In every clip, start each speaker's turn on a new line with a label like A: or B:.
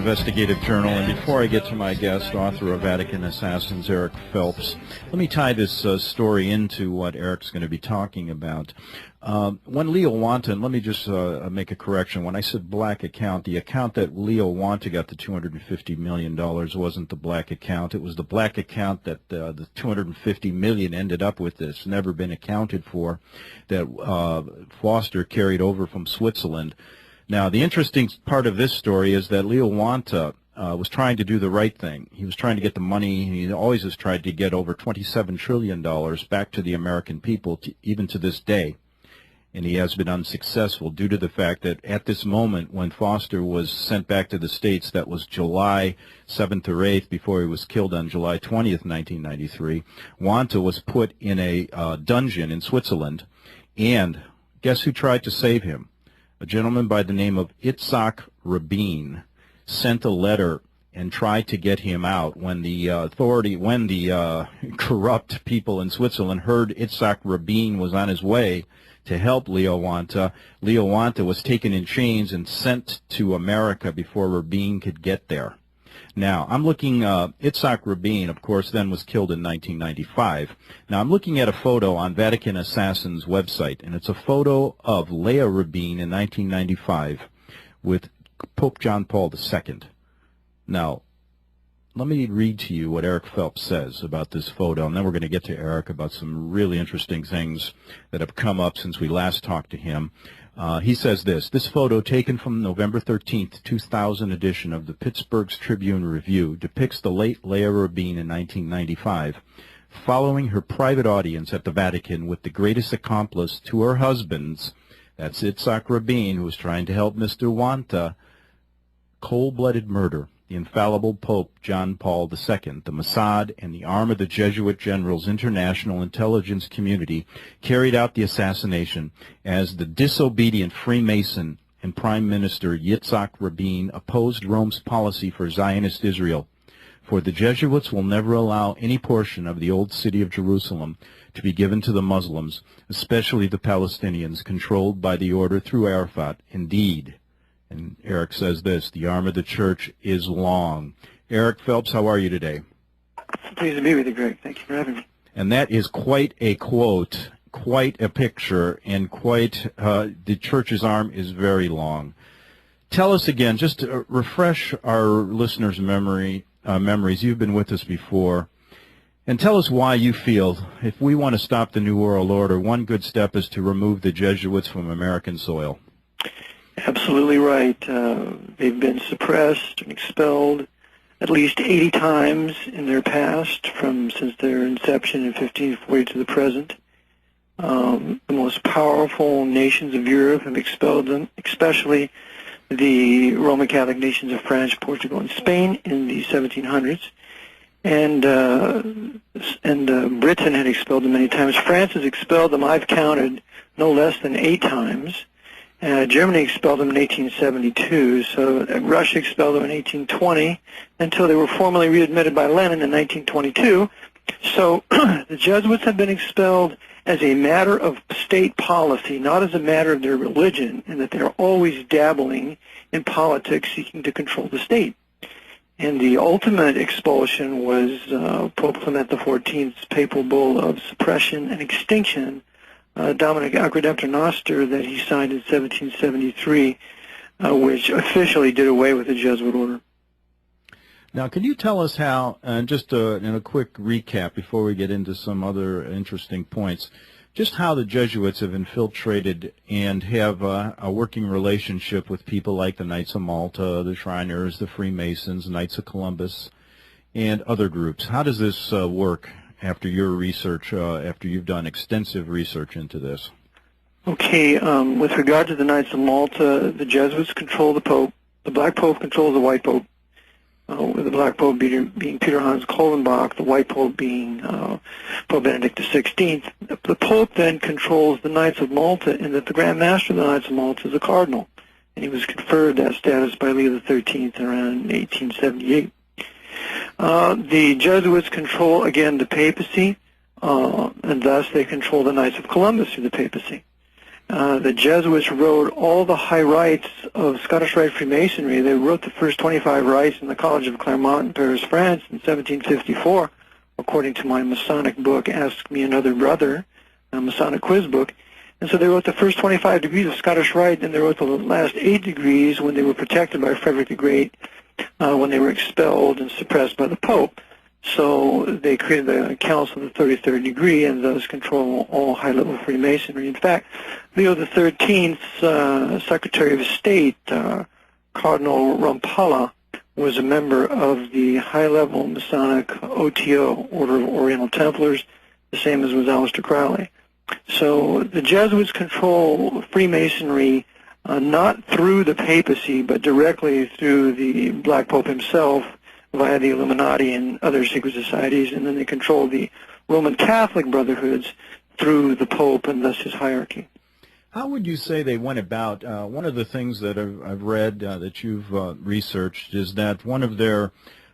A: Investigative Journal, and before I get to my guest, author of Vatican Assassins, Eric Phelps, let me tie this story into what Eric's going to be talking about. When Leo Wanta, and let me just make a correction, when I said black account, the account that Leo Wanta got the $250 million wasn't the black account. It was the black account that the $250 million ended up with that's never been accounted for, that Foster carried over from Switzerland. Now, the interesting part of this story is that Leo Wanta was trying to do the right thing. He was trying to get the money. He always has tried to get over $27 trillion back to the American people, even to this day. And he has been unsuccessful due to the fact that at this moment when Foster was sent back to the States, that was July 7th or 8th, before he was killed on July 20th, 1993, Wanta was put in a dungeon in Switzerland. And guess who tried to save him? A gentleman by the name of Yitzhak Rabin sent a letter and tried to get him out. When the corrupt people in Switzerland heard Yitzhak Rabin was on his way to help Leo Wanta was taken in chains and sent to America before Rabin could get there. Now, I'm looking, Yitzhak Rabin, of course, then was killed in 1995. Now, I'm looking at a photo on Vatican Assassins' website, and it's a photo of Leah Rabin in 1995 with Pope Jon Paul II. Now, let me read to you what Eric Phelps says about this photo, and then we're going to get to Eric about some really interesting things that have come up since we last talked to him. He says this photo taken from November 13th, 2000 edition of the Pittsburgh Tribune Review depicts the late Leah Rabin in 1995 following her private audience at the Vatican with the greatest accomplice to her husband's, that's Yitzhak Rabin, who was trying to help Mr. Wanta, cold-blooded murder. The infallible Pope Jon Paul II, the Mossad, and the arm of the Jesuit General's international intelligence community carried out the assassination as the disobedient Freemason and Prime Minister Yitzhak Rabin opposed Rome's policy for Zionist Israel. For the Jesuits will never allow any portion of the old city of Jerusalem to be given to the Muslims, especially the Palestinians, controlled by the order through Arafat. Indeed. And Eric says this, the arm of the church is long. Eric Phelps, how are you today?
B: Pleased to be with you, Greg. Thank you for having me.
A: And that is quite a quote, quite a picture, and quite, the church's arm is very long. Tell us again, just to refresh our listeners' memories, you've been with us before, and tell us why you feel, if we want to stop the New World Order, one good step is to remove the Jesuits from American soil.
B: Absolutely right. They've been suppressed and expelled at least 80 times in their past, since their inception in 1540 to the present. The most powerful nations of Europe have expelled them, especially the Roman Catholic nations of France, Portugal, and Spain in the 1700s. And Britain had expelled them many times. France has expelled them, I've counted, no less than 8 times. Germany expelled them in 1872, so Russia expelled them in 1820 until they were formally readmitted by Lenin in 1922. So the Jesuits have been expelled as a matter of state policy, not as a matter of their religion, and that they're always dabbling in politics seeking to control the state. And the ultimate expulsion was Pope Clement XIV's papal bull of suppression and extinction, Dominic Ac Redemptor Noster, that he signed in 1773, which officially did away with the Jesuit order.
A: Now, can you tell us how, and just in a quick recap before we get into some other interesting points, just how the Jesuits have infiltrated and have a working relationship with people like the Knights of Malta, the Shriners, the Freemasons, Knights of Columbus, and other groups? How does this work after your research, after you've done extensive research into this?
B: Okay, with regard to the Knights of Malta, the Jesuits control the Pope. The Black Pope controls the White Pope, with the Black Pope being Peter Hans Kolvenbach, the White Pope being Pope Benedict XVI. The Pope then controls the Knights of Malta, in that the Grand Master of the Knights of Malta is a cardinal, and he was conferred that status by Leo XIII around 1878. The Jesuits control, again, the papacy, and thus they control the Knights of Columbus through the papacy. The Jesuits wrote all the high rites of Scottish Rite Freemasonry. They wrote the first 25 rites in the College of Clermont in Paris, France in 1754, according to my Masonic book, Ask Me Another Brother, a Masonic quiz book. And so they wrote the first 25 degrees of Scottish Rite, and they wrote the last 8 degrees when they were protected by Frederick the Great, when they were expelled and suppressed by the Pope. So they created the Council of the 33rd Degree and thus control all high-level Freemasonry. In fact, Leo XIII's Secretary of State, Cardinal Rumpala, was a member of the high-level Masonic OTO, Order of Oriental Templars, the same as was Aleister Crowley. So the Jesuits control Freemasonry not through the papacy, but directly through the Black Pope himself via the Illuminati and other secret societies, and then they control the Roman Catholic brotherhoods through the Pope and thus his hierarchy.
A: How would you say they went about? One of the things that I've read that you've researched is that one of their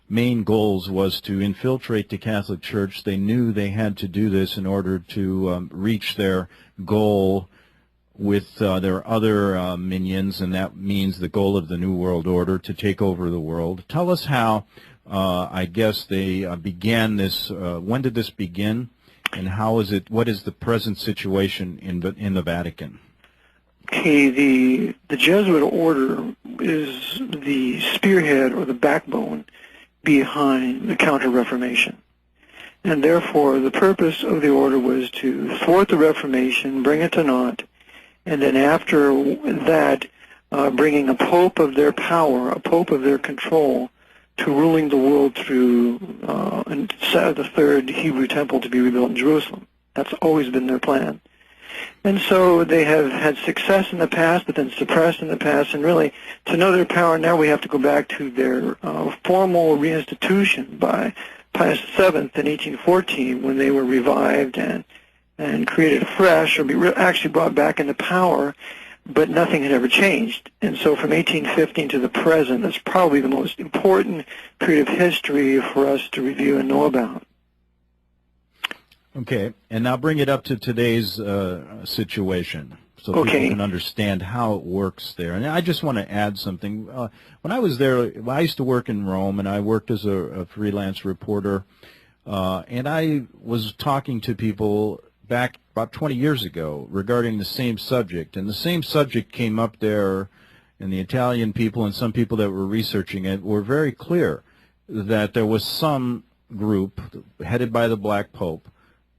A: main goals was to infiltrate the Catholic Church. They knew they had to do this in order to reach their goal with their other minions, and that means the goal of the New World Order, to take over the world. Tell us how, I guess, they began this. When did this begin, and how is it? What is the present situation in the Vatican?
B: Okay, the Jesuit order is the spearhead or the backbone behind the Counter-Reformation. And therefore, the purpose of the order was to thwart the Reformation, bring it to naught, and then after that, bringing a pope of their power, a pope of their control, to ruling the world through the third Hebrew temple to be rebuilt in Jerusalem. That's always been their plan. And so they have had success in the past, but then suppressed in the past. And really, to know their power now, we have to go back to their formal reinstitution by Pius VII in 1814, when they were revived and created afresh, or actually brought back into power, but nothing had ever changed. And so from 1815 to the present, that's probably the most important period of history for us to review and know about.
A: Okay, and now bring it up to today's situation so people can understand how it works there. And I just want to add something. When I was there, I used to work in Rome, and I worked as a freelance reporter, and I was talking to people back about 20 years ago regarding the same subject, and the same subject came up there, and the Italian people and some people that were researching it were very clear that there was some group headed by the Black Pope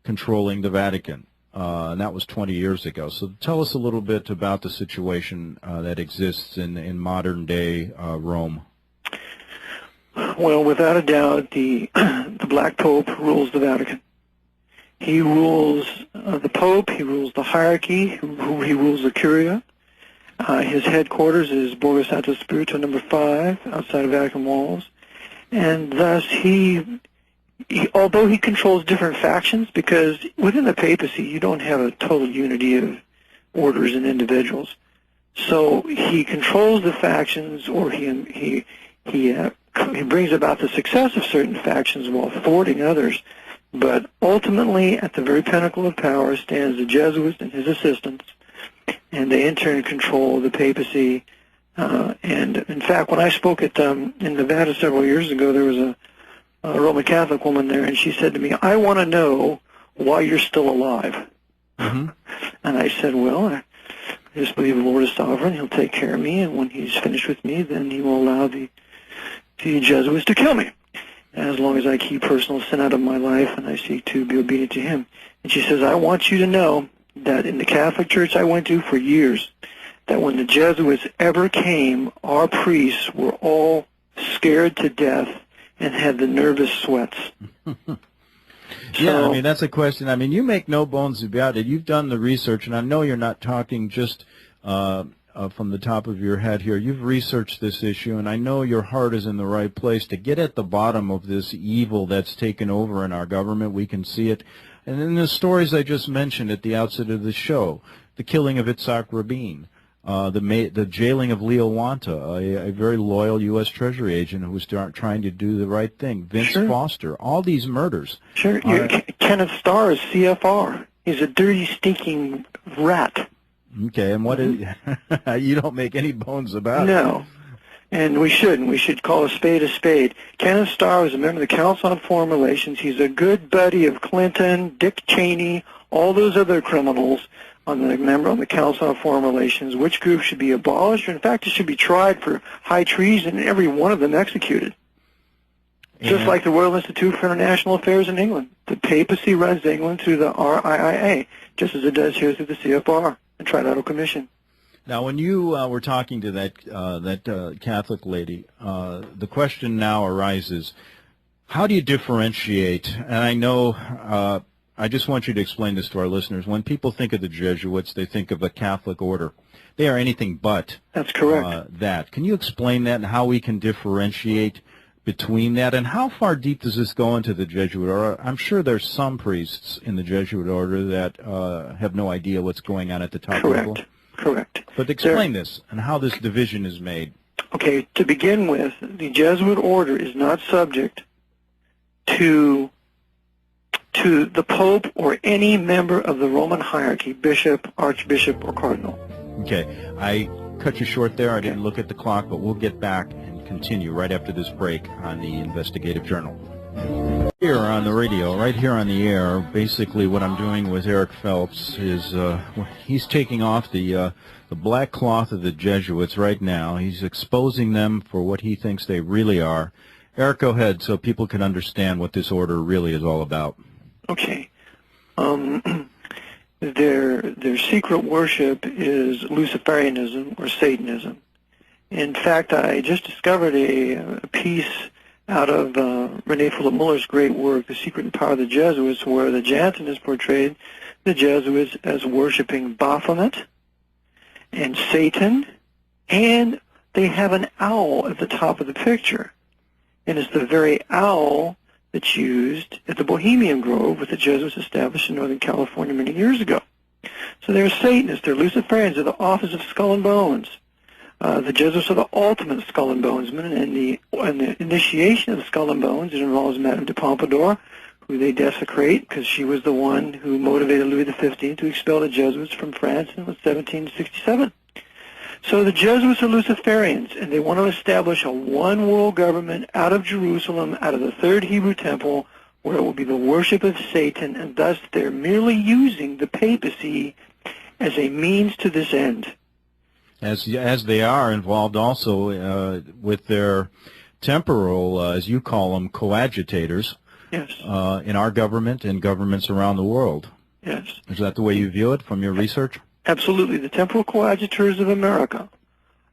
A: controlling the Vatican, and that was 20 years ago. So tell us a little bit about the situation that exists in modern-day Rome.
B: Well, without a doubt, the Black Pope rules the Vatican. He rules the Pope, he rules the hierarchy, he rules the Curia. His headquarters is Borgo Santo Spirito number 5, outside of Vatican walls. And thus although he controls different factions, because within the papacy you don't have a total unity of orders and individuals, so he controls the factions, or he brings about the success of certain factions while thwarting others. But ultimately, at the very pinnacle of power stands the Jesuits and his assistants, and they in turn control the papacy. And in fact, when I spoke in Nevada several years ago, there was a Roman Catholic woman there, and she said to me, "I want to know why you're still alive." Mm-hmm. And I said, "Well, I just believe the Lord is sovereign. He'll take care of me, and when he's finished with me, then he will allow the Jesuits to kill me, as long as I keep personal sin out of my life and I seek to be obedient to him." And she says, "I want you to know that in the Catholic Church I went to for years, that when the Jesuits ever came, our priests were all scared to death and had the nervous sweats."
A: Yeah, I mean, that's a question. I mean, you make no bones about it. You've done the research, and I know you're not talking just from the top of your head here. You've researched this issue, and I know your heart is in the right place to get at the bottom of this evil that's taken over in our government. We can see it. And in the stories I just mentioned at the outset of the show, the killing of Yitzhak Rabin, the jailing of Leo Wanta, a very loyal U.S. Treasury agent who was trying to do the right thing, Vince Foster, all these murders.
B: Kenneth Starr is CFR. He's a dirty, stinking rat.
A: Okay, and what is, you don't make any bones about it.
B: No. And we shouldn't. We should call a spade a spade. Kenneth Starr was a member of the Council on Foreign Relations. He's a good buddy of Clinton, Dick Cheney, all those other criminals on the Council on Foreign Relations. Which group should be abolished? Or in fact, it should be tried for high treason and every one of them executed. Just like the Royal Institute for International Affairs in England. The papacy runs England through the RIIA, just as it does here through the CFR, the Trilateral Commission.
A: Now, when you were talking to that Catholic lady, the question now arises, how do you differentiate, and I know, I just want you to explain this to our listeners, when people think of the Jesuits, they think of a Catholic order. They are anything but.
B: That's correct.
A: That. Can you explain that and how we can differentiate between that, and how far deep does this go into the Jesuit order? I'm sure there's some priests in the Jesuit order that have no idea what's going on at the top level.
B: Correct.
A: But explain this and how this division is made.
B: Okay, to begin with, the Jesuit order is not subject to the Pope or any member of the Roman hierarchy, bishop, archbishop, or cardinal.
A: Okay, I cut you short there. I didn't look at the clock, but we'll get back and continue right after this break on the Investigative Journal. Here on the radio, right here on the air, basically what I'm doing with Eric Phelps is he's taking off the black cloth of the Jesuits right now. He's exposing them for what he thinks they really are. Eric, go ahead so people can understand what this order really is all about.
B: Okay. Their secret worship is Luciferianism or Satanism. In fact, I just discovered a piece out of René Philip Muller's great work, The Secret and Power of the Jesuits, where the Jansenists portrayed the Jesuits as worshiping Baphomet and Satan, and they have an owl at the top of the picture. And it's the very owl that's used at the Bohemian Grove, which the Jesuits established in Northern California many years ago. So they're Satanists, they're Luciferians, they're the Office of Skull and Bones. The Jesuits are the ultimate Skull and Bonesmen, and the initiation of Skull and Bones, it involves Madame de Pompadour, who they desecrate because she was the one who motivated Louis XV to expel the Jesuits from France in 1767. So the Jesuits are Luciferians, and they want to establish a one-world government out of Jerusalem, out of the Third Hebrew Temple, where it will be the worship of Satan, and thus they're merely using the papacy as a means to this end.
A: As they are involved also with their temporal, as you call them, coadjutors.
B: Yes.
A: In our government and governments around the world.
B: Yes.
A: Is that the way you view it from your research?
B: Absolutely. The temporal coadjutors of America,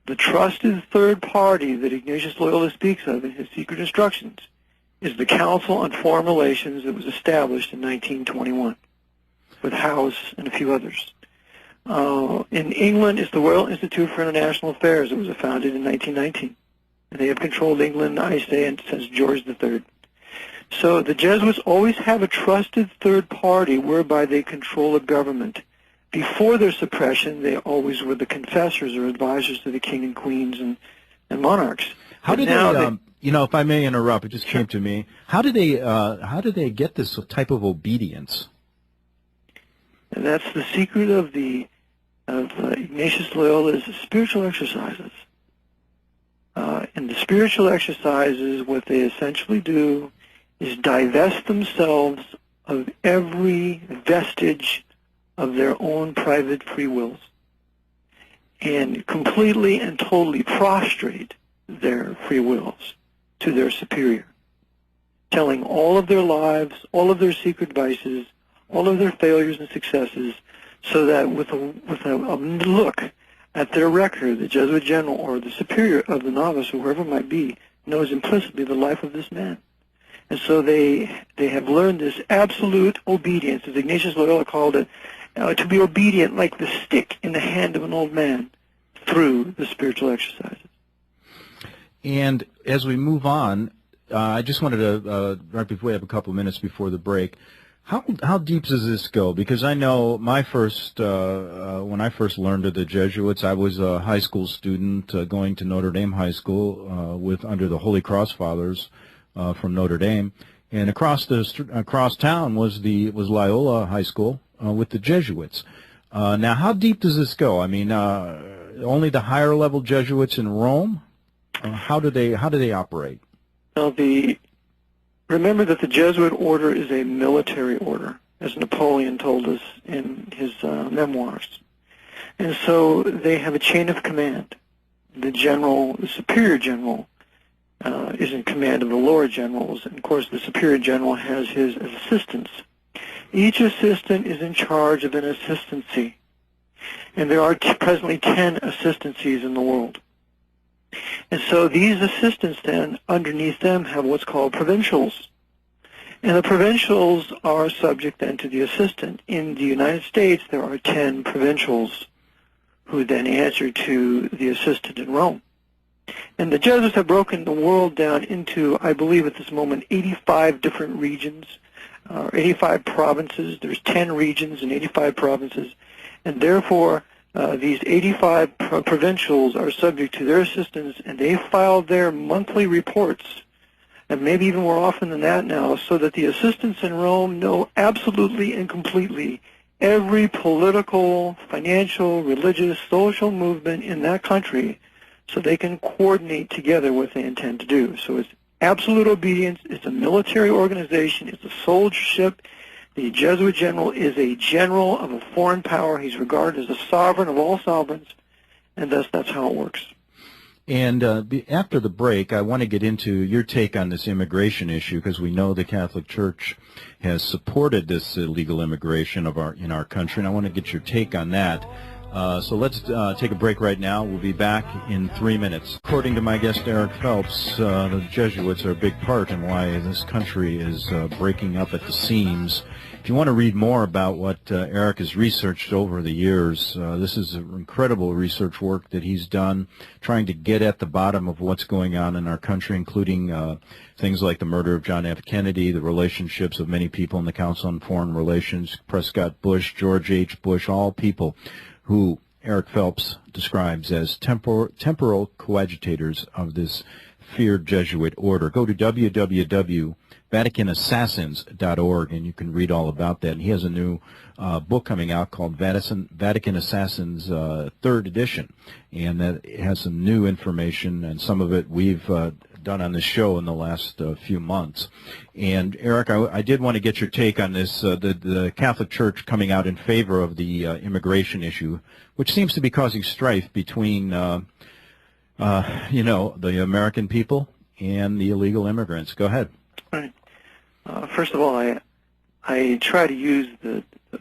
B: the trusted third party that Ignatius Loyola speaks of in his secret instructions, is the Council on Foreign Relations that was established in 1921 with House and a few others. In England, it's the Royal Institute for International Affairs that was founded in 1919. And they have controlled England, I say, since George III. So the Jesuits always have a trusted third party whereby they control a government. Before their suppression, they always were the confessors or advisors to the king and queens and monarchs.
A: How did they, you know, if I may interrupt, it just came to me. How did they get this type of obedience?
B: And that's the secret of Ignatius Loyola's spiritual exercises. In the spiritual exercises, what they essentially do is divest themselves of every vestige of their own private free wills and completely and totally prostrate their free wills to their superior, telling all of their lives, all of their secret vices, all of their failures and successes, so that with a look at their record, the Jesuit general or the superior of the novice, or whoever it might be, knows implicitly the life of this man. And so they have learned this absolute obedience, as Ignatius Loyola called it, to be obedient like the stick in the hand of an old man through the spiritual exercises.
A: And as we move on, I just wanted to, right before we have a couple of minutes before the break, how deep does this go? Because I know my first, when I first learned of the Jesuits, I was a high school student going to Notre Dame High School under the Holy Cross Fathers from Notre Dame, and across town was Loyola High School with the Jesuits. Now, how deep does this go? I mean, only the higher level Jesuits in Rome? How do they operate?
B: Well, remember that the Jesuit order is a military order, as Napoleon told us in his memoirs. And so they have a chain of command. The superior general, is in command of the lower generals, and of course the superior general has his assistants. Each assistant is in charge of an assistancy, and there are presently 10 assistancies in the world. And so these assistants then, underneath them, have what's called provincials. And the provincials are subject then to the assistant. In the United States, there are 10 provincials who then answer to the assistant in Rome. And the Jesuits have broken the world down into, I believe at this moment, 85 different regions, 85 provinces. There's 10 regions and 85 provinces. And therefore, these 85 provincials are subject to their assistants, and they file their monthly reports, and maybe even more often than that now, so that the assistants in Rome know absolutely and completely every political, financial, religious, social movement in that country, so they can coordinate together what they intend to do. So it's absolute obedience. It's a military organization. It's a soldiership. The Jesuit general is a general of a foreign power. He's regarded as a sovereign of all sovereigns, and thus that's how it works.
A: And after the break, I want to get into your take on this immigration issue, because we know the Catholic Church has supported this illegal immigration in our country, and I want to get your take on that. So let's take a break right now. We'll be back in 3 minutes. According to my guest, Eric Phelps, the Jesuits are a big part in why this country is breaking up at the seams. If you want to read more about what Eric has researched over the years, this is incredible research work that he's done, trying to get at the bottom of what's going on in our country, including things like the murder of John F. Kennedy, the relationships of many people in the Council on Foreign Relations, Prescott Bush, George H. Bush, all people who Eric Phelps describes as temporal coadjutors of this feared Jesuit order. Go to www.vaticanassassins.org, and you can read all about that. And he has a new book coming out called Vatican Assassins, 3rd edition, and that has some new information, and some of it we've done on this show in the last few months. And Eric, I did want to get your take on this, the Catholic Church coming out in favor of the immigration issue, which seems to be causing strife between, the American people and the illegal immigrants. Go ahead.
B: Right. First of all, I try to use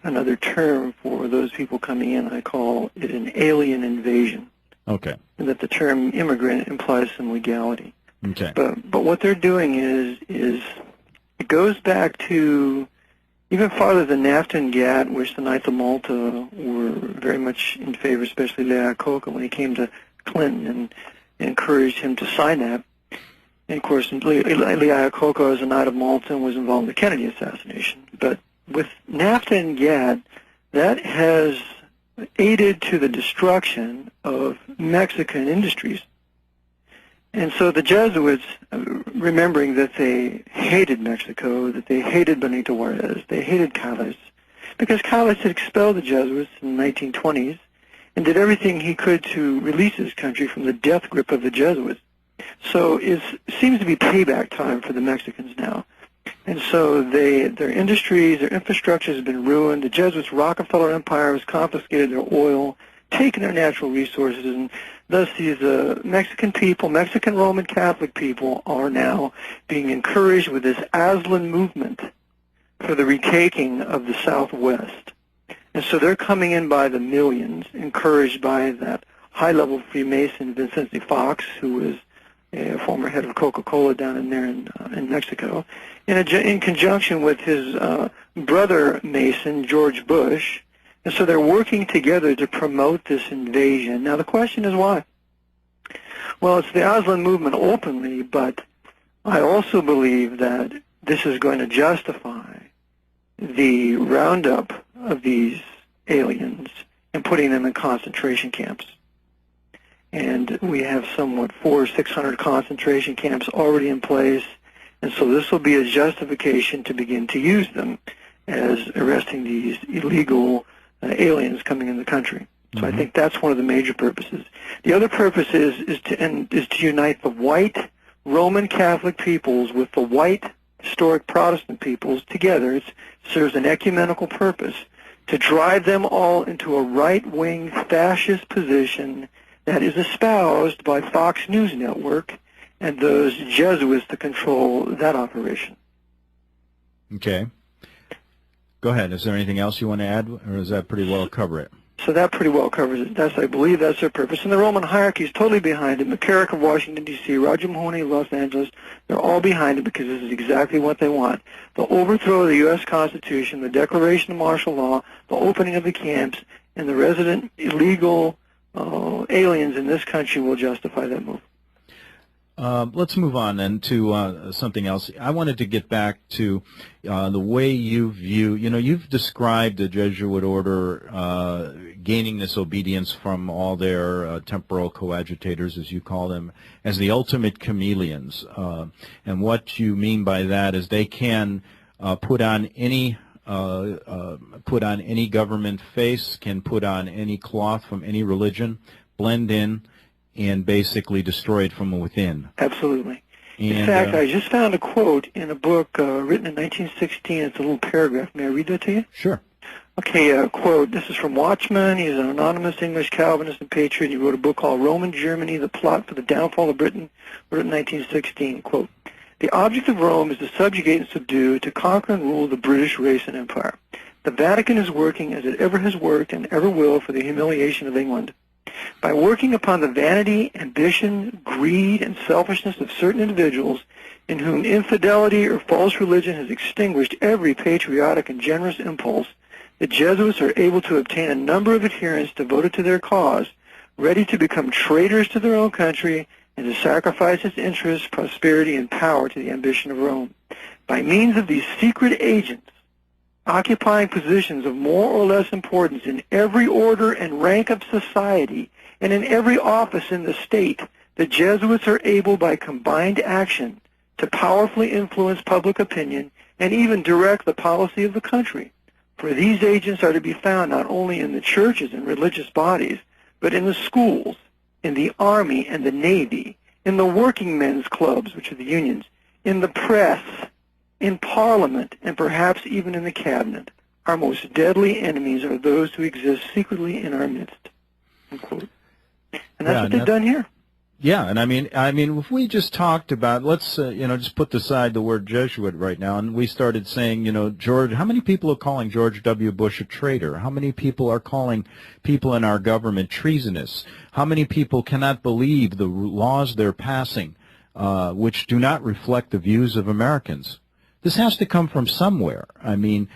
B: another term for those people coming in. I call it an alien invasion.
A: Okay.
B: And that the term immigrant implies some legality.
A: Okay.
B: But what they're doing is it goes back to even farther than NAFTA and GATT, which the Knights of Malta were very much in favor, especially Leo Iacocca when he came to Clinton and encouraged him to sign that. And of course, Leo Iacocca, as a Knight of Malta, was involved in the Kennedy assassination. But with NAFTA and GATT, that has aided to the destruction of Mexican industries. And so the Jesuits, remembering that they hated Mexico, that they hated Benito Juarez, they hated Calles, because Calles had expelled the Jesuits in the 1920s and did everything he could to release his country from the death grip of the Jesuits. So it seems to be payback time for the Mexicans now. And so their industries, their infrastructure has been ruined. The Jesuits' Rockefeller Empire has confiscated their oil, taken their natural resources, and thus these Mexican people, Mexican Roman Catholic people, are now being encouraged with this Aslan movement for the retaking of the Southwest. And so they're coming in by the millions, encouraged by that high-level Freemason Vicente Fox, who was a former head of Coca-Cola down in there in Mexico, in conjunction with his brother Mason, George Bush. And so they're working together to promote this invasion. Now the question is why? Well, it's the Aslan movement openly, but I also believe that this is going to justify the roundup of these aliens and putting them in concentration camps. And we have somewhat 400 or 600 concentration camps already in place, and so this will be a justification to begin to use them as arresting these illegal aliens coming in the country. So I think that's one of the major purposes. The other purpose is to unite the white Roman Catholic peoples with the white historic Protestant peoples together. It serves an ecumenical purpose to drive them all into a right-wing fascist position that is espoused by Fox News Network and those Jesuits that control that operation.
A: Okay. Go ahead. Is there anything else you want to add, or does that pretty well cover it?
B: So that pretty well covers it. I believe that's their purpose. And the Roman hierarchy is totally behind it. McCarrick of Washington, D.C., Roger Mahoney of Los Angeles, they're all behind it because this is exactly what they want. The overthrow of the U.S. Constitution, the declaration of martial law, the opening of the camps, and the resident illegal aliens in this country will justify that move.
A: Let's move on then to something else. I wanted to get back to the way you view, you've described the Jesuit order gaining this obedience from all their temporal coadjutors, as you call them, as the ultimate chameleons. And what you mean by that is they can put on any government face, can put on any cloth from any religion, blend in, and basically destroy it from within.
B: Absolutely.
A: And,
B: in fact, I just found a quote in a book written in 1916. It's a little paragraph. May I read that to you?
A: Sure.
B: Okay, quote. This is from Watchman. He's an anonymous English Calvinist and patriot. He wrote a book called Roman Germany, The Plot for the Downfall of Britain, written in 1916. Quote, the object of Rome is to subjugate and subdue, to conquer and rule the British race and empire. The Vatican is working as it ever has worked and ever will for the humiliation of England. By working upon the vanity, ambition, greed, and selfishness of certain individuals in whom infidelity or false religion has extinguished every patriotic and generous impulse, the Jesuits are able to obtain a number of adherents devoted to their cause, ready to become traitors to their own country and to sacrifice its interests, prosperity, and power to the ambition of Rome. By means of these secret agents, occupying positions of more or less importance in every order and rank of society and in every office in the state, the Jesuits are able by combined action to powerfully influence public opinion and even direct the policy of the country. For these agents are to be found not only in the churches and religious bodies, but in the schools, in the army and the navy, in the working men's clubs, which are the unions, in the press, in Parliament, and perhaps even in the Cabinet. Our most deadly enemies are those who exist secretly in our midst. Unquote. And that's what they've done here.
A: Yeah, and I mean, if we just talked about, let's, just put aside the word Jesuit right now, and we started saying, how many people are calling George W. Bush a traitor? How many people are calling people in our government treasonous? How many people cannot believe the laws they're passing, which do not reflect the views of Americans? This has to come from somewhere. I mean,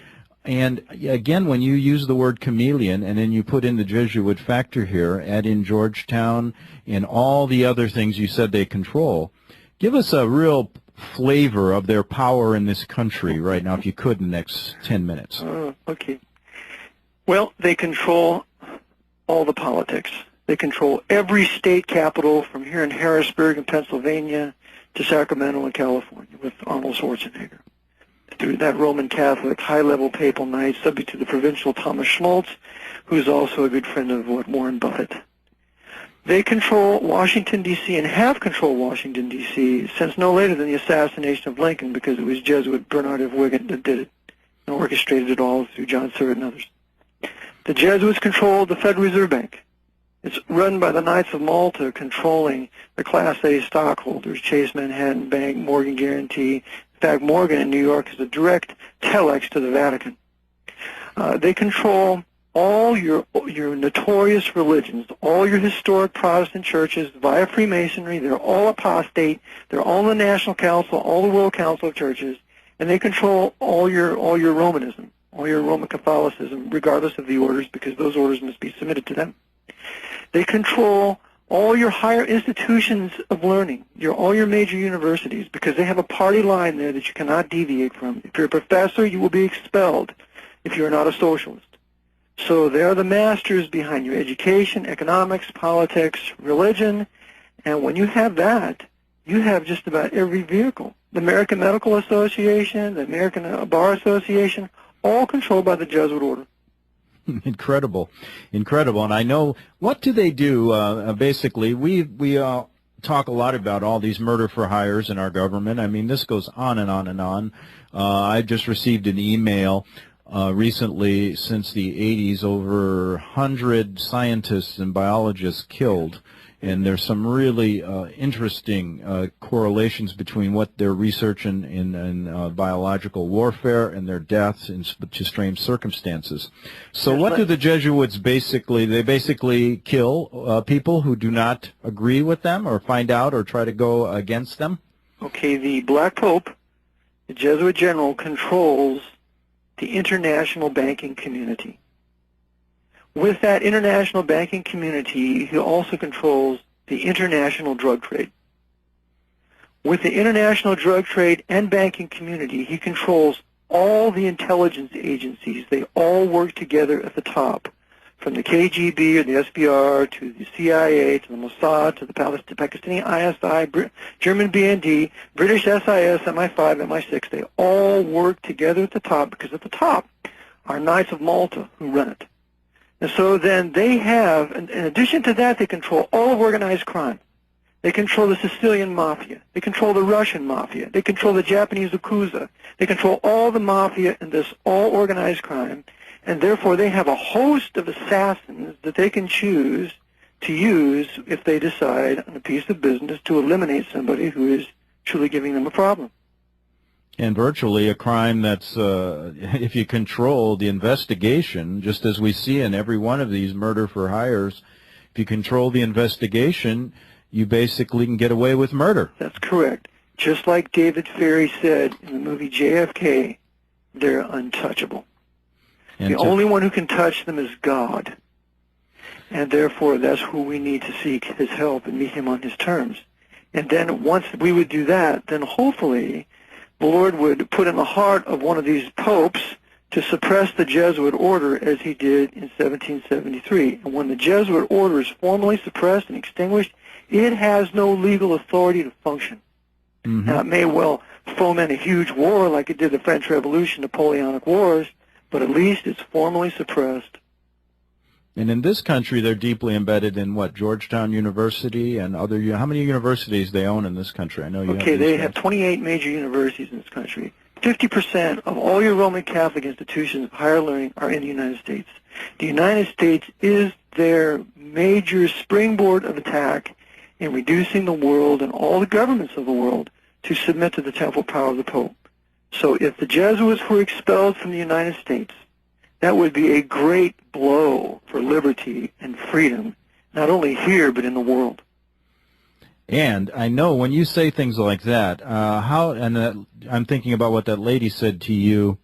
A: and again, when you use the word chameleon and then you put in the Jesuit factor here, add in Georgetown and all the other things you said they control, give us a real flavor of their power in this country right now, if you could, in the next 10 minutes.
B: Okay. Well, they control all the politics. They control every state capital from here in Harrisburg in Pennsylvania to Sacramento in California with Arnold Schwarzenegger. Through that Roman Catholic high-level papal knight subject to the provincial Thomas Schmaltz, who's also a good friend of Warren Buffett. They control Washington, D.C., and have controlled Washington, D.C. since no later than the assassination of Lincoln, because it was Jesuit Bernard of Wigan that did it and orchestrated it all through John Surratt and others. The Jesuits control the Federal Reserve Bank. It's run by the Knights of Malta, controlling the Class A stockholders, Chase Manhattan Bank, Morgan Guarantee. In fact, Morgan in New York is a direct telex to the Vatican. They control all your notorious religions, all your historic Protestant churches via Freemasonry. They're all apostate. They're all in the National Council, all the World Council of Churches, and they control all your Romanism, all your Roman Catholicism, regardless of the orders, because those orders must be submitted to them. They control all your higher institutions of learning, all your major universities, because they have a party line there that you cannot deviate from. If you're a professor, you will be expelled if you're not a socialist. So they're the masters behind your education, economics, politics, religion, and when you have that, you have just about every vehicle. The American Medical Association, the American Bar Association, all controlled by the Jesuit order.
A: Incredible, incredible. And I know, what do they do? Basically, we talk a lot about all these murder for hires in our government. I mean, this goes on and on and on. I just received an email recently, since the 80s, over 100 scientists and biologists killed. And there's some really interesting correlations between what their research in biological warfare and their deaths in such strange circumstances. So what do the Jesuits basically, they basically kill people who do not agree with them or find out or try to go against them?
B: Okay, the Black Pope, the Jesuit general, controls the international banking community. With that international banking community, he also controls the international drug trade. With the international drug trade and banking community, he controls all the intelligence agencies. They all work together at the top, from the KGB or the SBR to the CIA to the Mossad to the Pakistani ISI, German BND, British SIS, MI5, MI6. They all work together at the top, because at the top are Knights of Malta who run it. And so then they have, in addition to that, they control all of organized crime. They control the Sicilian Mafia. They control the Russian Mafia. They control the Japanese Yakuza. They control all the Mafia and this all organized crime. And therefore they have a host of assassins that they can choose to use if they decide on a piece of business to eliminate somebody who is truly giving them a problem.
A: And virtually a crime that's, if you control the investigation, just as we see in every one of these murder for hires, if you control the investigation, you basically can get away with murder.
B: That's correct. Just like David Ferrie said in the movie JFK, they're untouchable. And the only one who can touch them is God. And therefore, that's who we need to seek his help and meet him on his terms. And then once we would do that, then hopefully the Lord would put in the heart of one of these popes to suppress the Jesuit order as he did in 1773. And when the Jesuit order is formally suppressed and extinguished, it has no legal authority to function. Mm-hmm. Now, it may well foment a huge war like it did the French Revolution, Napoleonic Wars, but at least it's formally suppressed.
A: And in this country, they're deeply embedded in what, Georgetown University and other, how many universities they own in this country? I know you
B: Okay, they have 28 major universities in this country. 50% of all your Roman Catholic institutions of higher learning are in the United States. The United States is their major springboard of attack in reducing the world and all the governments of the world to submit to the temporal power of the Pope. So if the Jesuits were expelled from the United States, that would be a great blow for liberty and freedom, not only here, but in the world.
A: And I know when you say things like that, I'm thinking about what that lady said to you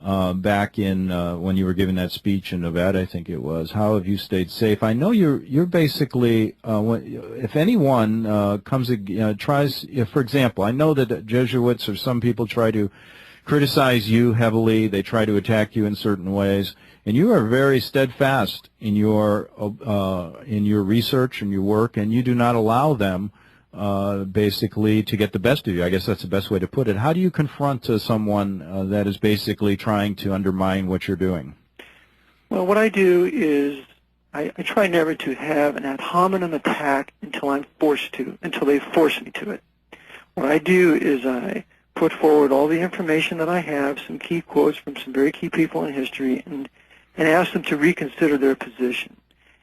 A: back in when you were giving that speech in Nevada, I think it was. How have you stayed safe? I know you're basically, if anyone comes, tries, for example, I know that Jesuits or some people try to criticize you heavily. They try to attack you in certain ways, and you are very steadfast in your research and your work, and you do not allow them basically to get the best of you. I guess that's the best way to put it. How do you confront someone that is basically trying to undermine what you're doing?
B: Well, what I do is I try never to have an ad hominem attack until I'm forced to, until they force me to it. What I do is I put forward all the information that I have, some key quotes from some very key people in history, and ask them to reconsider their position.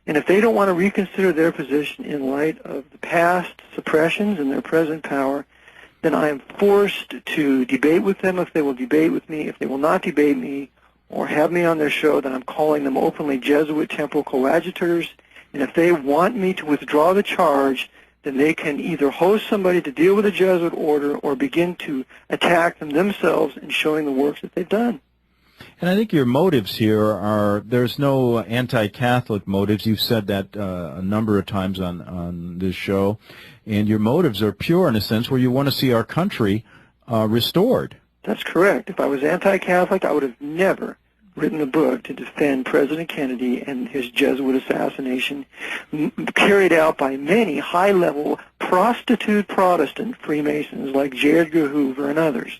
B: And if they don't want to reconsider their position in light of the past suppressions and their present power, then I am forced to debate with them if they will debate with me. If they will not debate me or have me on their show, then I'm calling them openly Jesuit temporal coadjutors. And if they want me to withdraw the charge, then they can either host somebody to deal with the Jesuit order or begin to attack them themselves in showing the works that they've done.
A: And I think your motives here are, there's no anti-Catholic motives. You've said that a number of times on this show. And your motives are pure in a sense where you want to see our country restored. That's correct. If I was anti-Catholic, I would have never written a book to defend President Kennedy and his Jesuit assassination carried out by many high-level prostitute Protestant Freemasons like J. Edgar Hoover and others.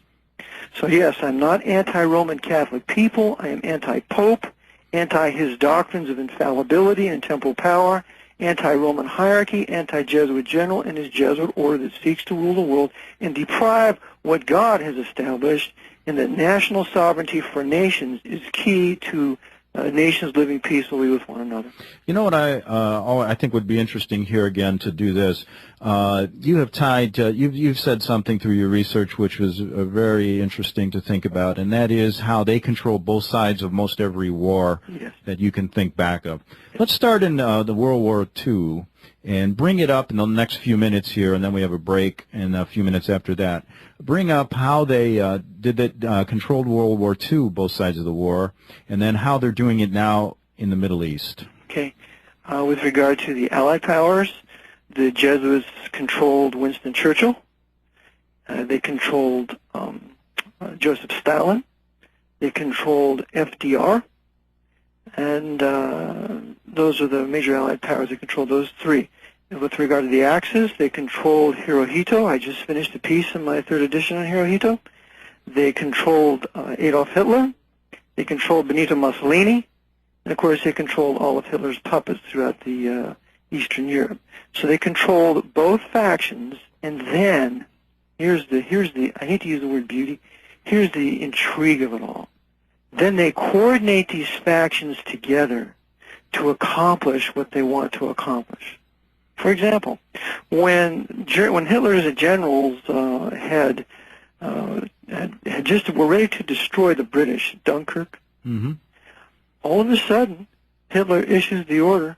A: So yes, I'm not anti-Roman Catholic people. I am anti-Pope,
B: anti his doctrines of infallibility and temporal power, anti-Roman hierarchy, anti-Jesuit general, and his Jesuit order that seeks to rule the world and deprive what God has established, and that national sovereignty for nations is key to nations living peacefully with one another.
A: You know what I think would be interesting here again to do this. You have tied. You've said something through your research which was very interesting to think about, and that is how they control both sides of most every war that you can think back of. Let's start in the World War II and bring it up in the next few minutes here, and then we have a break and a few minutes after that. Bring up how they controlled World War II, both sides of the war, and then how they're doing it now in the Middle East.
B: Okay. With regard to the Allied powers, the Jesuits controlled Winston Churchill. They controlled Joseph Stalin. They controlled FDR. And those are the major Allied powers that controlled those three. And with regard to the Axis, they controlled Hirohito. I just finished a piece in my third edition on Hirohito. They controlled Adolf Hitler. They controlled Benito Mussolini. And, of course, they controlled all of Hitler's puppets throughout the Eastern Europe. So they controlled both factions, and then here's the I hate to use the word beauty, here's the intrigue of it all. Then they coordinate these factions together to accomplish what they want to accomplish. For example, when Hitler's generals were ready to destroy the British at Dunkirk, all of a sudden Hitler issues the order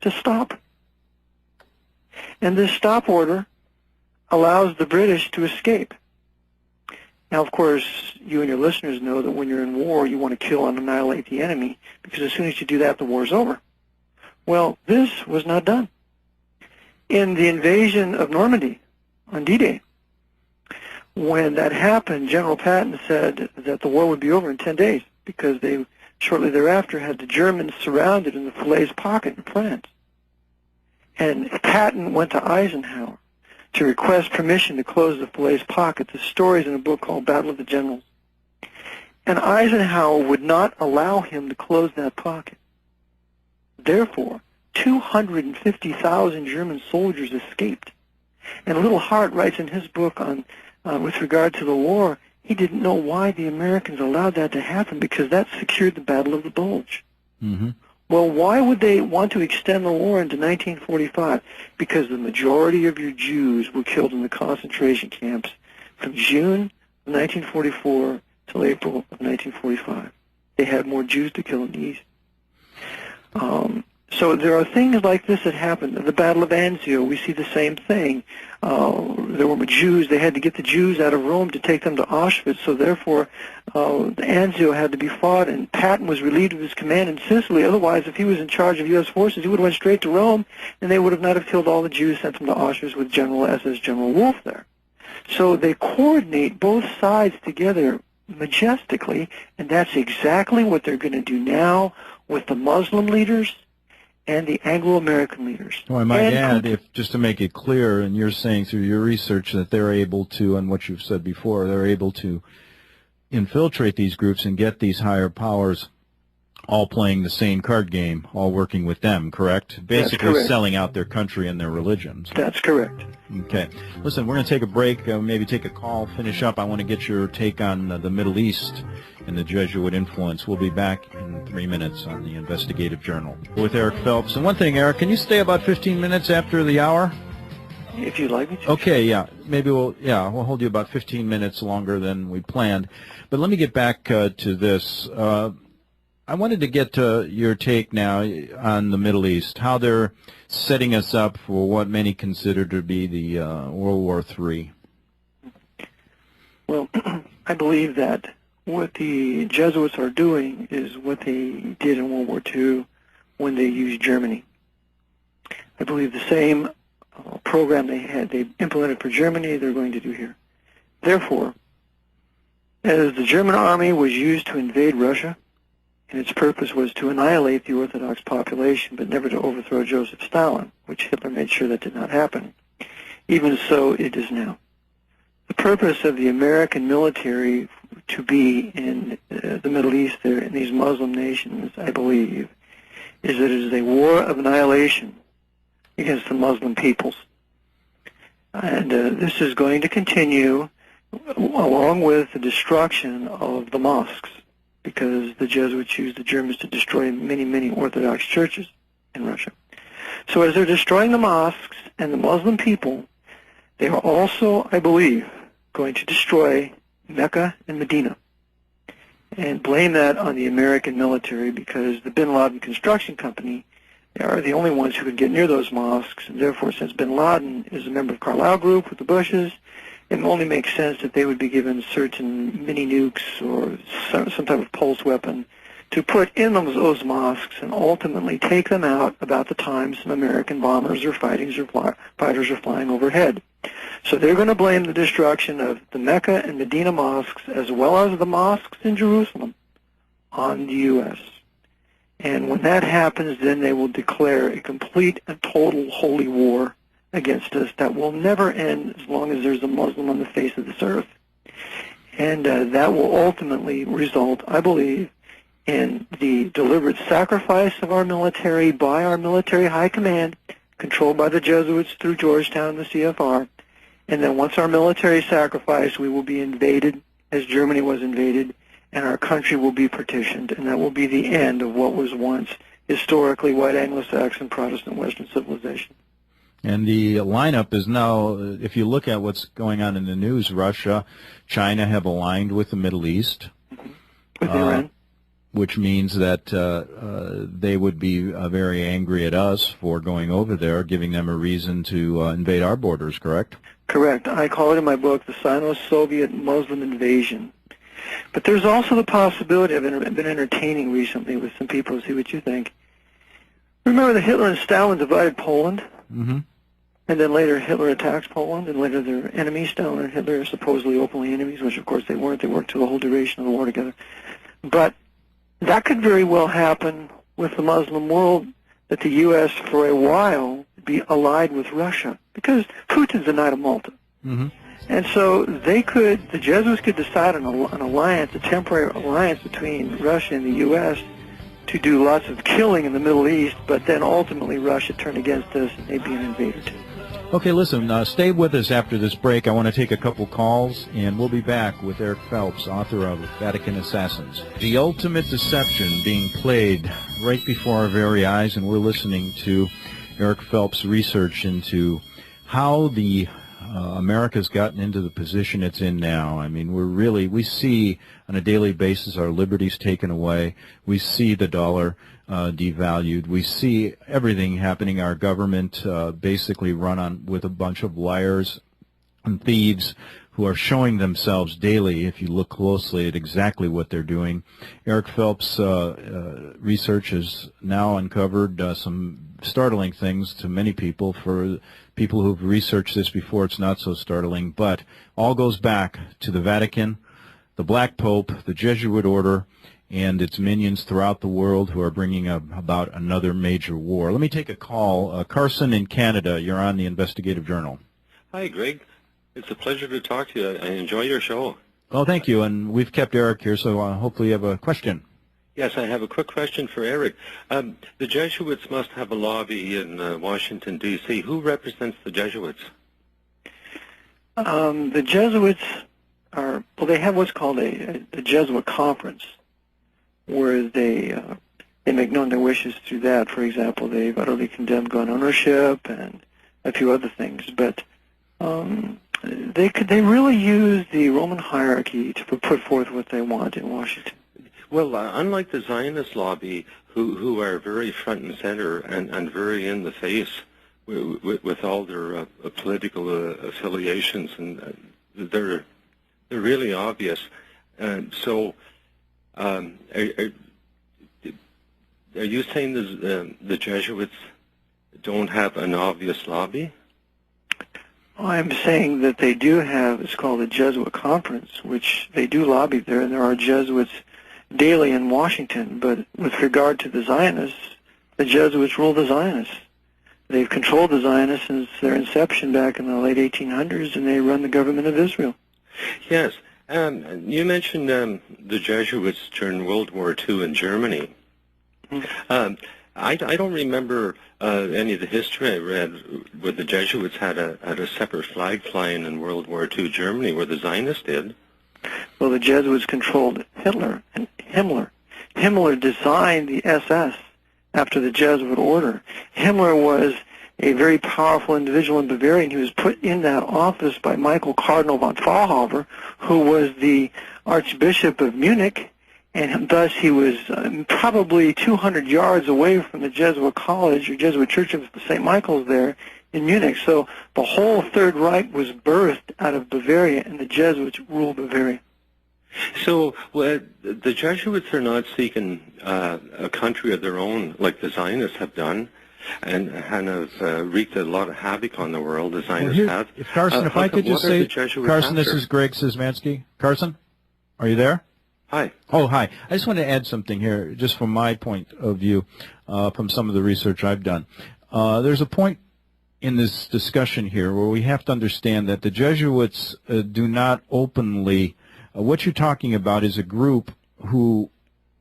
B: to stop. And this stop order allows the British to escape. Now, of course, you and your listeners know that when you're in war, you want to kill and annihilate the enemy, because as soon as you do that, the war's over. Well, this was not done. In the invasion of Normandy on D-Day, when that happened, General Patton said that the war would be over in 10 days, because they shortly thereafter had the Germans surrounded in the Falaise Pocket in France. And Patton went to Eisenhower to request permission to close the Falaise Pocket. The story's in a book called Battle of the Generals. And Eisenhower would not allow him to close that pocket. Therefore, 250,000 German soldiers escaped. And Little Hart writes in his book on with regard to the war, he didn't know why the Americans allowed that to happen, because that secured the Battle of the Bulge. Well, why would they want to extend the war into 1945? Because the majority of your Jews were killed in the concentration camps from June of 1944 till April of 1945. They had more Jews to kill in the East. So there are things like this that happened. At the Battle of Anzio, we see the same thing. There were Jews. They had to get the Jews out of Rome to take them to Auschwitz, so therefore the Anzio had to be fought, and Patton was relieved of his command in Sicily. Otherwise, if he was in charge of U.S. forces, he would have went straight to Rome, and they would have not have killed all the Jews, sent them to Auschwitz with General SS General Wolfe there. So they coordinate both sides together majestically, and that's exactly what they're going to do now with the Muslim leaders and the Anglo-American leaders.
A: Well, I might add, if just to make it clear, and you're saying through your research that they're able to, and what you've said before, they're able to infiltrate these groups and get these higher powers all playing the same card game, all working with them, correct? Basically selling out their country and their religions.
B: That's correct.
A: Okay. Listen, we're going to take a break, maybe take a call, finish up. I want to get your take on the Middle East and the Jesuit influence. We'll be back in 3 minutes on the Investigative Journal with Eric Phelps. And one thing, Eric, can you stay about 15 minutes after the hour?
B: If you'd like me to.
A: Okay, yeah. Maybe we'll hold you about 15 minutes longer than we planned. But let me get back to this. I wanted to get your take now on the Middle East, how they're setting us up for what many consider to be the World War III.
B: Well, I believe that what the Jesuits are doing is what they did in World War II when they used Germany. I believe the same program they implemented for Germany, they're going to do here. Therefore, as the German army was used to invade Russia, and its purpose was to annihilate the Orthodox population, but never to overthrow Joseph Stalin, which Hitler made sure that did not happen. Even so, it is now. The purpose of the American military to be in the Middle East there, in these Muslim nations, I believe, is that it is a war of annihilation against the Muslim peoples. And this is going to continue along with the destruction of the mosques, because the Jesuits used the Germans to destroy many, many Orthodox churches in Russia. So as they're destroying the mosques and the Muslim people, they are also, I believe, going to destroy Mecca and Medina and blame that on the American military, because the Bin Laden construction company are the only ones who can get near those mosques, and therefore, since Bin Laden is a member of Carlyle Group with the Bushes, it only makes sense that they would be given certain mini nukes or some type of pulse weapon to put in those mosques and ultimately take them out about the time some American bombers or fighters are flying overhead. So they're going to blame the destruction of the Mecca and Medina mosques as well as the mosques in Jerusalem on the U.S. And when that happens, then they will declare a complete and total holy war against us that will never end as long as there's a Muslim on the face of this earth. And that will ultimately result, I believe, in the deliberate sacrifice of our military by our military high command, controlled by the Jesuits through Georgetown and the CFR. And then once our military sacrifice, we will be invaded as Germany was invaded, and our country will be partitioned, and that will be the end of what was once historically white Anglo-Saxon Protestant Western civilization.
A: And the lineup is now, if you look at what's going on in the news, Russia, China have aligned with the Middle East.
B: With Iran.
A: Which means that they would be very angry at us for going over there, giving them a reason to invade our borders, correct?
B: Correct. I call it in my book the Sino-Soviet Muslim invasion. But there's also the possibility, I've been entertaining recently with some people to see what you think. Remember that Hitler and Stalin divided Poland?
A: Mm-hmm.
B: And then later Hitler attacks Poland, and later their enemies, Stalin and Hitler, are supposedly openly enemies, which of course they weren't. They worked through the whole duration of the war together. But that could very well happen with the Muslim world, that the U.S. for a while be allied with Russia, because Putin's the Knight of Malta.
A: Mm-hmm.
B: And so the Jesuits could decide on an alliance, a temporary alliance between Russia and the U.S. to do lots of killing in the Middle East, but then ultimately Russia turn against us and they'd be an invader too.
A: Okay, listen, stay with us after this break. I want to take a couple calls, and we'll be back with Eric Phelps, author of Vatican Assassins. The ultimate deception being played right before our very eyes, and we're listening to Eric Phelps' research into how the America's gotten into the position it's in now. I mean, we see on a daily basis our liberties taken away. We see the dollar devalued. We see everything happening. Our government basically run on with a bunch of liars and thieves who are showing themselves daily, if you look closely at exactly what they're doing. Eric Phelps' research has now uncovered some startling things to many people. For people who've researched this before, it's not so startling, but all goes back to the Vatican, the Black Pope, the Jesuit order, and its minions throughout the world who are bringing about another major war. Let me take a call. Carson in Canada, you're on the Investigative Journal.
C: Hi, Greg. It's a pleasure to talk to you. I enjoy your show.
A: Oh, thank you. And we've kept Eric here, so hopefully you have a question.
C: Yes, I have a quick question for Eric. The Jesuits must have a lobby in Washington, D.C. Who represents the Jesuits?
B: The Jesuits they have what's called a Jesuit conference, where they make known their wishes through that. For example, they've utterly condemned gun ownership and a few other things. But they really use the Roman hierarchy to put forth what they want in Washington.
C: Well, unlike the Zionist lobby, who are very front and center and very in the face with all their political affiliations, and they're really obvious. So, are you saying the Jesuits don't have an obvious lobby?
B: I'm saying that they do have, it's called a Jesuit conference, which they do lobby there, and there are Jesuits daily in Washington. But with regard to the Zionists, the Jesuits rule the Zionists. They've controlled the Zionists since their inception back in the late 1800s, and they run the government of Israel.
C: Yes, You mentioned the Jesuits during World War II in Germany. I don't remember any of the history I read where the Jesuits had a separate flag flying in World War II Germany, where the Zionists did.
B: Well, the Jesuits controlled Hitler and Himmler. Himmler designed the SS after the Jesuit order. Himmler was a very powerful individual in Bavaria, and he was put in that office by Michael Cardinal von Faulhaber, who was the Archbishop of Munich, and thus he was probably 200 yards away from the Jesuit College or Jesuit Church of St. Michael's there in Munich. So the whole Third Reich was birthed out of Bavaria, and the Jesuits ruled Bavaria.
C: So the Jesuits are not seeking a country of their own like the Zionists have done, and have wreaked a lot of havoc on the world, the Zionists have.
A: Carson, if I could just say, Carson, this is Greg Szymanski. Carson, are you there?
C: Hi.
A: Oh, hi. I just want to add something here, just from my point of view, from some of the research I've done. There's a point in this discussion here where we have to understand that the Jesuits do not openly, what you're talking about is a group who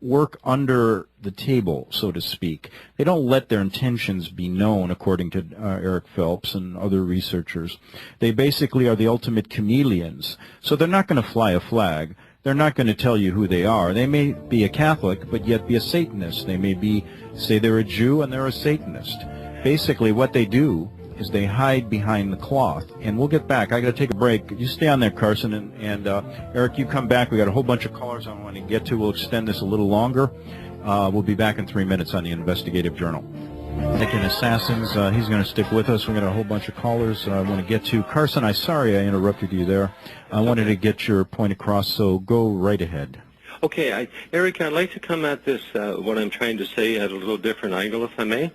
A: work under the table, so to speak. They don't let their intentions be known, according to Eric Phelps and other researchers. They basically are the ultimate chameleons. So they're not going to fly a flag. They're not going to tell you who they are. They may be a Catholic, but yet be a Satanist. They may say they're a Jew and they're a Satanist. Basically, what they do is they hide behind the cloth. And we'll get back. I got to take a break. You stay on there, Carson, and Eric, you come back. We got a whole bunch of callers I want to get to. We'll extend this a little longer. We'll be back in 3 minutes on the Investigative Journal. Vatican Assassins, he's going to stick with us. We're going to have a whole bunch of callers I want to get to. Carson, I'm sorry I interrupted you there. I wanted to get your point across, so go right ahead.
C: Okay, Eric, I'd like to come at this, what I'm trying to say, at a little different angle, if I may.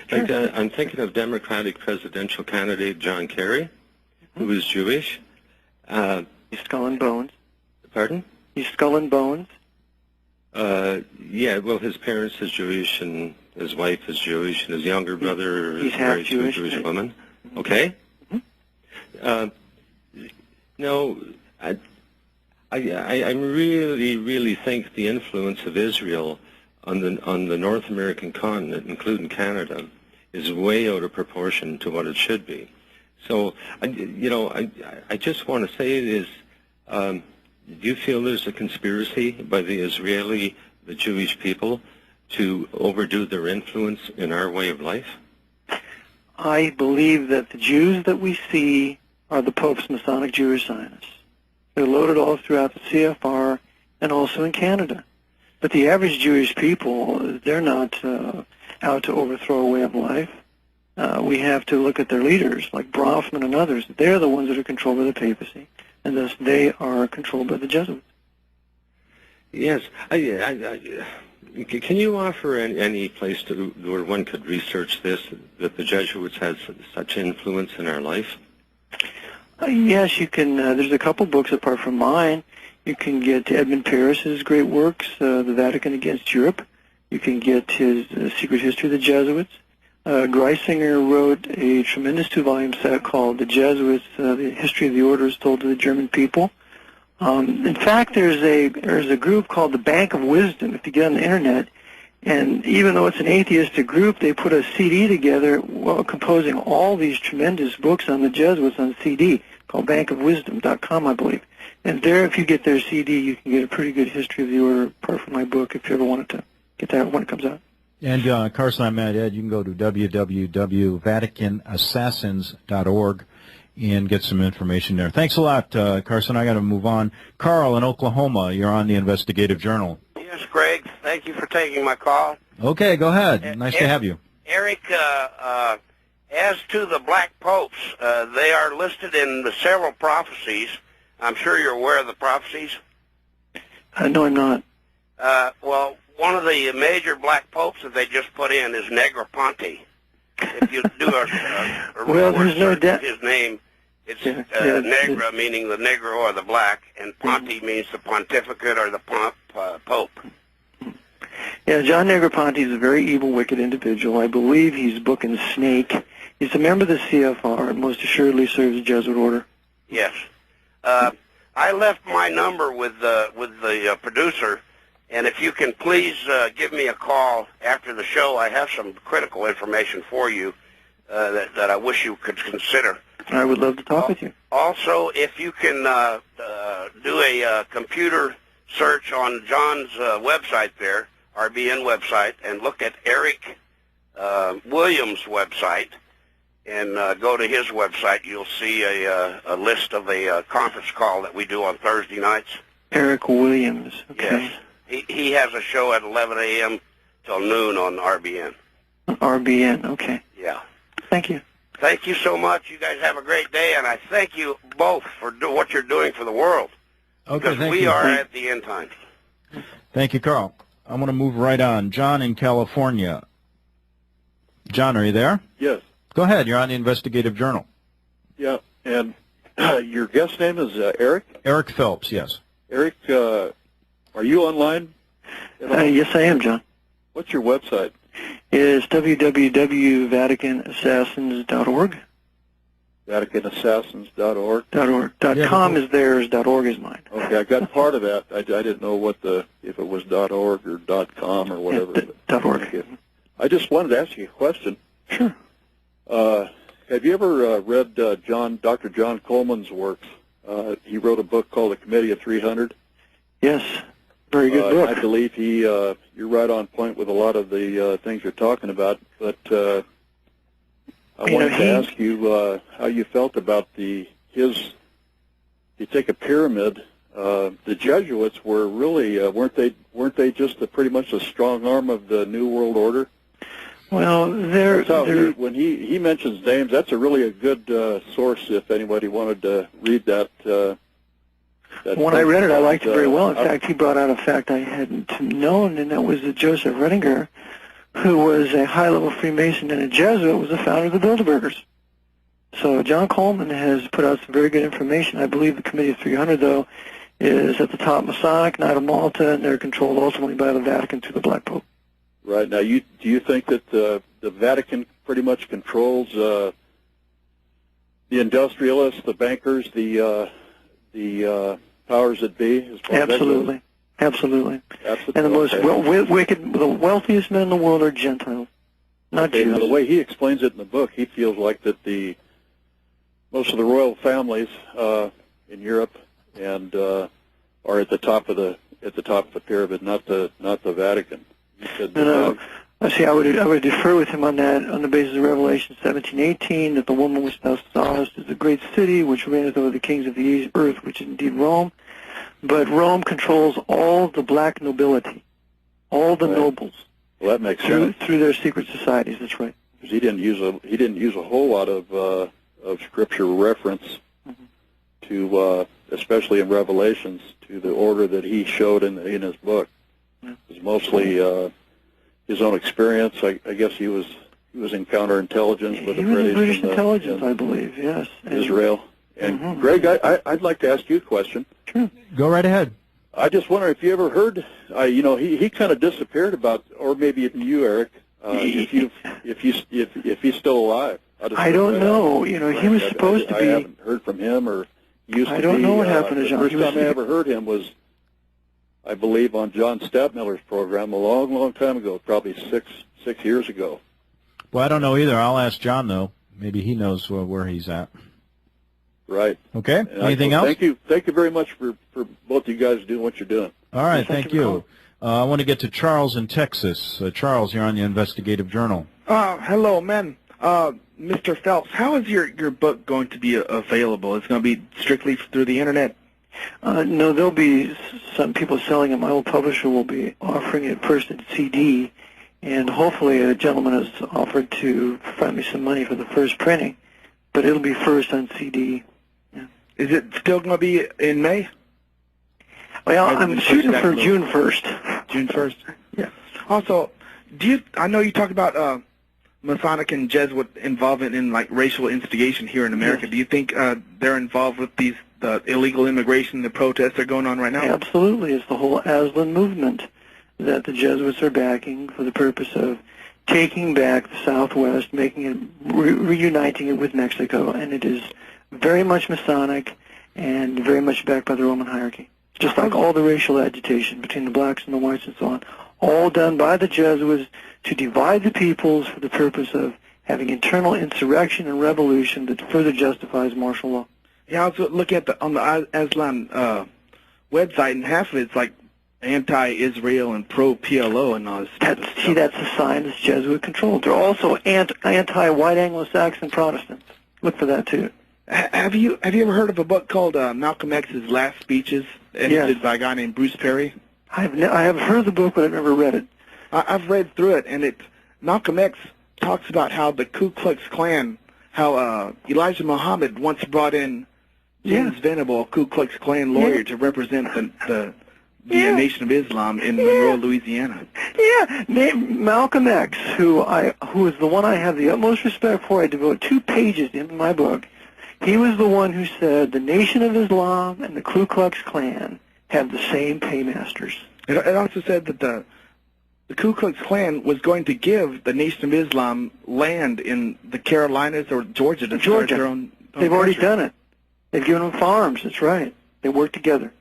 C: Sure. Like, I'm thinking of Democratic presidential candidate John Kerry, who is Jewish.
B: He's Skull and Bones.
C: Pardon?
B: He's Skull and Bones.
C: Yeah, well, his parents is Jewish, and his wife is Jewish, and his younger brother is married to a Jewish woman. Okay? No, I really think the influence of Israel on the North American continent, including Canada, is way out of proportion to what it should be. So, I just want to say is, do you feel there's a conspiracy by the Jewish people, to overdo their influence in our way of life?
B: I believe that the Jews that we see are the Pope's Masonic Jewish Zionists. They're loaded all throughout the CFR and also in Canada. But the average Jewish people, they're not out to overthrow a way of life. We have to look at their leaders, like Bronfman and others. They're the ones that are controlled by the papacy, and thus they are controlled by the Jesuits.
C: Yes. Can you offer any place where one could research this, that the Jesuits had such influence in our life?
B: Yes, you can. There's a couple books apart from mine. You can get Edmund Paris's great works, The Vatican Against Europe. You can get his Secret History of the Jesuits. Greisinger wrote a tremendous 2-volume set called The Jesuits, The History of the Orders Told to the German People. In fact, there's a group called the Bank of Wisdom, if you get on the Internet, and even though it's an atheistic group, they put a CD together composing all these tremendous books on the Jesuits on CD, called bankofwisdom.com, I believe. And there, if you get their CD, you can get a pretty good history of the order, apart from my book, if you ever wanted to get that when it comes out. And
A: Carson, I'm at Ed. You can go to www.vaticanassassins.org and get some information there. Thanks a lot, Carson. I got to move on. Carl in Oklahoma, you're on the Investigative Journal.
D: Yes, Greg. Thank you for taking my call.
A: Okay, go ahead. Nice to have you.
D: Eric, as to the black popes, they are listed in the several prophecies. I'm sure you're aware of the prophecies.
B: No, I'm not.
D: Well, one of the major black popes that they just put in is Negroponte. If you do a
B: well, there's no doubt
D: his name, it's Negra, meaning the Negro or the black, and Ponte means the pontificate or the pope.
B: Yeah, John Negroponte is a very evil, wicked individual. I believe he's Book and Snake. He's a member of the CFR and most assuredly serves the Jesuit order.
D: Yes. I I left my number with the producer, and if you can please give me a call after the show, I have some critical information for you that I wish you could consider.
B: I would love to talk with you.
D: Also, if you can do a computer search on John's website there, RBN website, and look at Eric Williams' website, and go to his website, you'll see a list of a conference call that we do on Thursday nights.
B: Eric Williams. Okay.
D: Yes. He has a show at 11 a.m. till noon on RBN.
B: RBN, okay.
D: Yeah.
B: Thank you.
D: Thank you so much. You guys have a great day, and I thank you both for what you're doing for the world.
A: Okay,
D: because
A: thank
D: we
A: you.
D: are at the end times.
A: Thank you, Carl. I'm going to move right on. John in California. John, are you there?
E: Yes.
A: Go ahead. You're on the Investigative Journal.
E: Yeah, and your guest name is Eric?
A: Eric Phelps, yes.
E: Eric, are you online?
B: Yes, I am, John.
E: What's your website?
B: It's www.vaticanassassins.org.
E: VaticanAssassins.org.
B: .com is theirs, .org is mine.
E: Okay, I got part of that. I didn't know if it was .org or .com or whatever.
B: Yeah, .org.
E: Okay. I just wanted to ask you a question.
B: Sure.
E: Have you ever read Dr. John Coleman's works? He wrote a book called The Committee of 300.
B: Yes. Very good book.
E: I believe you're right on point with a lot of the things you're talking about, but I wanted to ask you how you felt about you take a pyramid, the Jesuits were really, weren't they just pretty much a strong arm of the New World Order?
B: Well,
E: when he mentions names, that's really a good source if anybody wanted to read that.
B: When I read it, I liked it very well. In fact, he brought out a fact I hadn't known, and that was that Joseph Redinger, who was a high-level Freemason and a Jesuit, was the founder of the Bilderbergers. So John Coleman has put out some very good information. I believe the Committee of 300, though, is at the top Masonic, Knight of Malta, and they're controlled ultimately by the Vatican through the Black Pope.
E: Right. Now, do you think that the Vatican pretty much controls the industrialists, the bankers, the powers that be?
B: Absolutely. Absolutely. And the most wicked, the wealthiest men in the world are Gentiles, not Jews.
E: The way he explains it in the book, he feels like that most of the royal families in Europe and are at the top of the pyramid, not the Vatican. He said
B: no. See, I would defer with him on that on the basis of Revelation 17:18, that the woman which thou sawest is a great city which reigneth over the kings of the earth, which is indeed Rome. But Rome controls all the black nobility, all the nobles.
E: Well, that makes sense
B: through their secret societies. That's right.
E: Because he didn't use a whole lot of scripture reference to, especially in Revelations, to the order that he showed in his book. It was mostly his own experience. I guess he was in counterintelligence with the
B: British intelligence, I believe. Yes.
E: Israel. And Greg, I'd like to ask you a question.
B: Sure.
A: Go right ahead.
E: I just wonder if you ever heard, he kind of disappeared or maybe even you, Eric, if he's still alive.
B: I don't know. He was supposed to be.
E: I haven't heard from him or used to be.
B: I don't know what happened to John.
E: The first time I ever heard him was, I believe, on John Stadtmiller's program a long, long time ago, probably six years ago.
A: Well, I don't know either. I'll ask John, though. Maybe he knows where he's at.
E: Right.
A: Okay. Anything else?
E: Thank you very much for both you guys doing what you're doing.
A: All right. Thank you. I want to get to Charles in Texas. Charles, you're on the Investigative Journal.
F: Hello, man. Mr. Phelps, how is your book going to be available? It's going to be strictly through the Internet?
B: No, there'll be some people selling it. My old publisher will be offering it first in CD, and hopefully a gentleman has offered to find me some money for the first printing, but it'll be first on CD. Yeah.
F: Is it still going to be in May?
B: Well, I'm shooting for June 1st.
F: June 1st?
B: Yeah.
F: Also, I know you talked about Masonic and Jesuit involvement in racial instigation here in America. Yes. Do you think they're involved with the illegal immigration, the protests that are going on right now?
B: Absolutely. It's the whole Aslan movement that the Jesuits are backing for the purpose of taking back the Southwest, making it, reuniting it with Mexico, and it is very much Masonic, and very much backed by the Roman hierarchy. Just like all the racial agitation between the blacks and the whites and so on, all done by the Jesuits to divide the peoples for the purpose of having internal insurrection and revolution that further justifies martial law.
F: Yeah, I was looking at on the Islam website, and half of it's like anti-Israel and pro-PLO and all this stuff.
B: See, that's a sign that's Jesuit controlled. They're also anti-white Anglo-Saxon Protestants. Look for that too.
F: Have you ever heard of a book called Malcolm X's Last Speeches, edited by a guy named Bruce Perry?
B: I have heard the book, but I've never read it.
F: I've read through it, and Malcolm X talks about how the Ku Klux Klan, how Elijah Muhammad once brought in James Venable, a Ku Klux Klan lawyer, to represent the Nation of Islam in Monroe, Louisiana.
B: Yeah, Malcolm X, who is the one I have the utmost respect for. I devote 2 pages in my book. He was the one who said the Nation of Islam and the Ku Klux Klan have the same paymasters.
F: It also said that the Ku Klux Klan was going to give the Nation of Islam land in the Carolinas or Georgia to start their own
B: They've already
F: country.
B: done it. They've given them farms. That's right. They work together.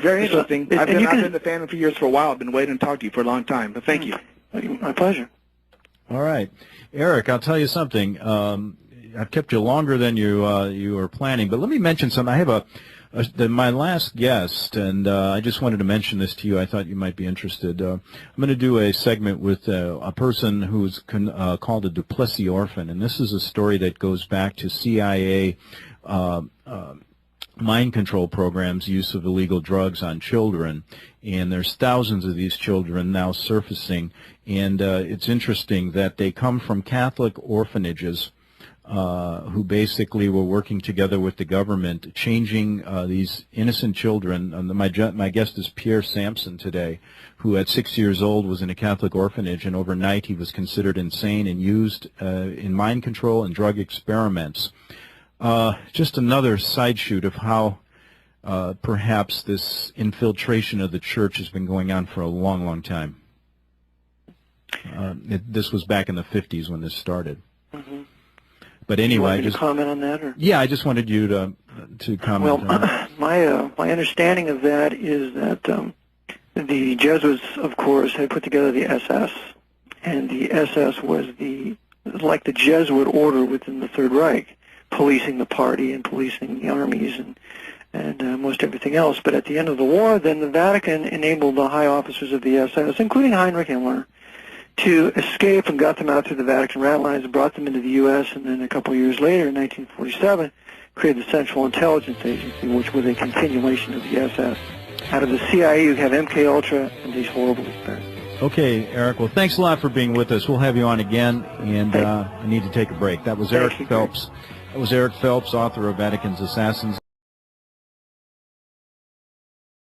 F: Very interesting. I've been a fan of yours for a while. I've been waiting to talk to you for a long time, but thank you.
B: My pleasure.
A: All right. Eric, I'll tell you something. I've kept you longer than you were planning, but let me mention something. I have my last guest, and I just wanted to mention this to you. I thought you might be interested. I'm going to do a segment with a person who's called a Duplessis orphan, and this is a story that goes back to CIA mind control programs, use of illegal drugs on children, and there's thousands of these children now surfacing, and it's interesting that they come from Catholic orphanages who basically were working together with the government, changing these innocent children. My guest is Pierre Sampson today, who at 6 years old was in a Catholic orphanage, and overnight he was considered insane and used in mind control and drug experiments. Just another side shoot of how perhaps this infiltration of the church has been going on for a long, long time. This was back in the 50s when this started.
B: Mm-hmm.
A: But anyway,
B: you want me to comment on that, or?
A: Yeah, I just wanted you to comment.
B: Well, my understanding of that is that the Jesuits, of course, had put together the SS, and the SS was like the Jesuit order within the Third Reich, policing the party and policing the armies and most everything else. But at the end of the war, then the Vatican enabled the high officers of the SS, including Heinrich Himmler, to escape and got them out through the Vatican rat lines and brought them into the U.S. And then a couple of years later, in 1947, created the Central Intelligence Agency, which was a continuation of the SS. Out of the CIA, you have MK-Ultra and these horrible experiments.
A: Okay, Eric. Well, thanks a lot for being with us. We'll have you on again, and I need to take a break. That was Eric Phelps. That was Eric Phelps, author of Vatican's Assassins.